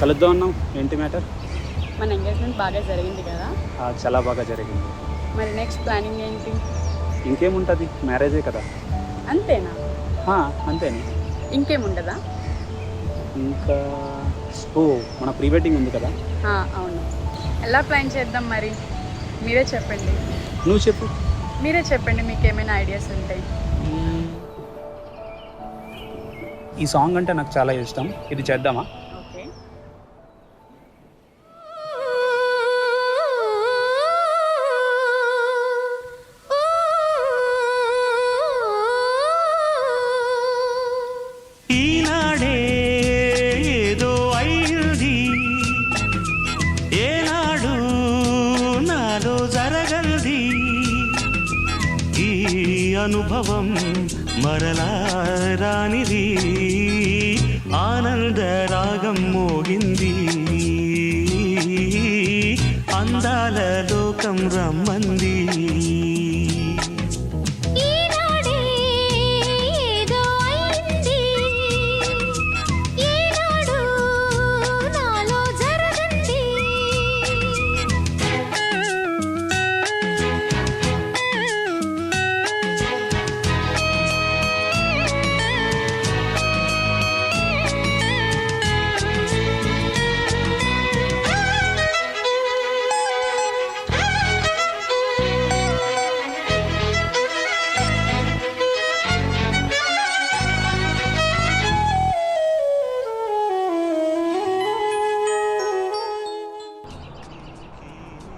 కలుద్దాం అన్నాం, ఏంటి మ్యాటర్? మన ఎంగేజ్మెంట్ బాగా జరిగింది కదా, చాలా బాగా జరిగింది. మరి నెక్స్ట్ ప్లానింగ్ ఏంటి? ఇంకేముంటుంది, మ్యారేజే కదా. అంతేనా? అంతేనే. ఇంకేముండదా? ఇంకా మన ప్రీ వెడ్డింగ్ ఉంది కదా. అవును. ఎలా ప్లాన్ చేద్దాం మరి? మీరే చెప్పండి. నువ్వు చెప్పు. మీరే చెప్పండి, మీకు ఏమైనా ఐడియాస్ ఉంటాయి. ఈ సాంగ్ అంటే నాకు చాలా ఇష్టం, ఇది చేద్దామా? ఓకే. ఈనాడే ఏదో అయింది, ఏనాడు నాలో జరగంది, ఈ అనుభవం మరలా రానిది, ఆనంద రాగం మోగింది, అందాల లోకం రమ్మంది.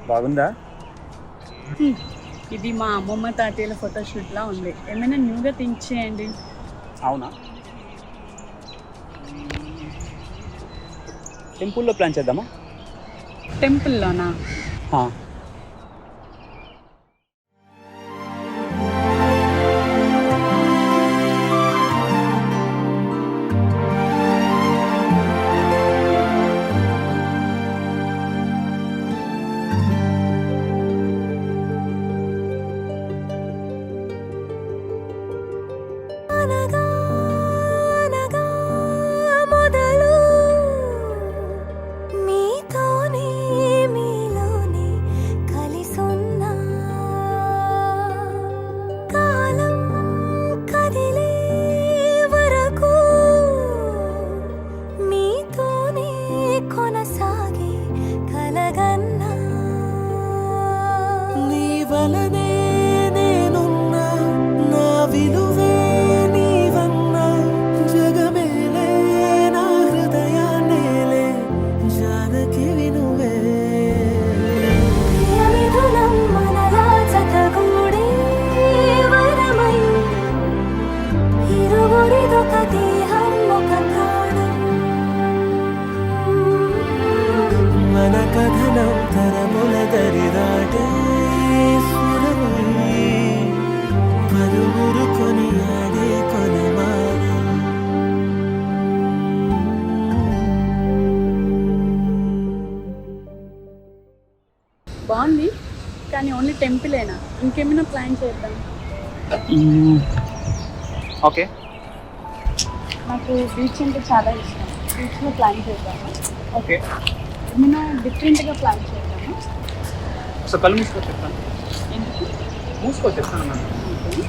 బాగుందా? ఇది మా అమ్మమ్మ తాతయ్యల ఫోటోషూట్లా ఉంది. ఏమైనా న్యూగా థింక్ చేయండి. అవునా? టెంపుల్లో ప్లాన్ చేద్దామా? టెంపుల్లోనా? బాగుంది, కానీ ఓన్లీ టెంపులేనా? ఇంకేమైనా ప్లాన్ చేద్దాం. ఓకే. నాకు బీచ్ అంటే చాలా ఇష్టం, బీచ్లో ప్లాన్ చేద్దాము. ఓకే. ఏమైనా డిఫరెంట్గా ప్లాన్ చేద్దాము. సో కళ్ళు మూసుకొచ్చేస్తాను. ఎందుకు? మూసుకొచ్చేస్తాను. ఓకే.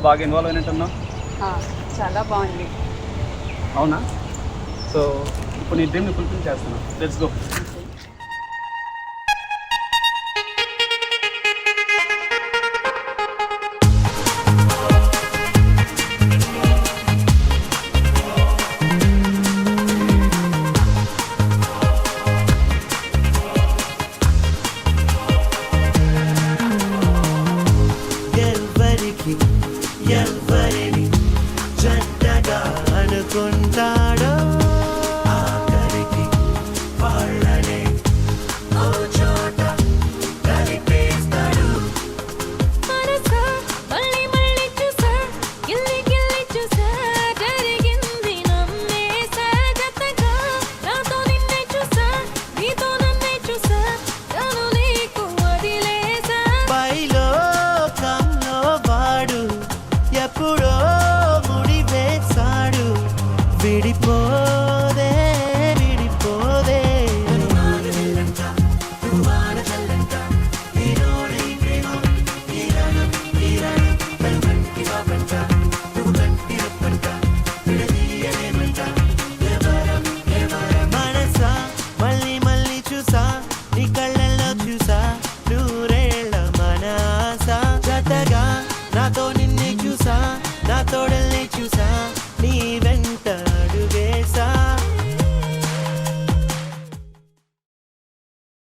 బాగా ఇన్వాల్వ్ అయినట్టున్నావు. చాలా బాగుంది. అవునా? సో ఇప్పుడు నీ డ్రీమ్ని ఫుల్ఫిల్ చేస్తున్నావు. Let's go.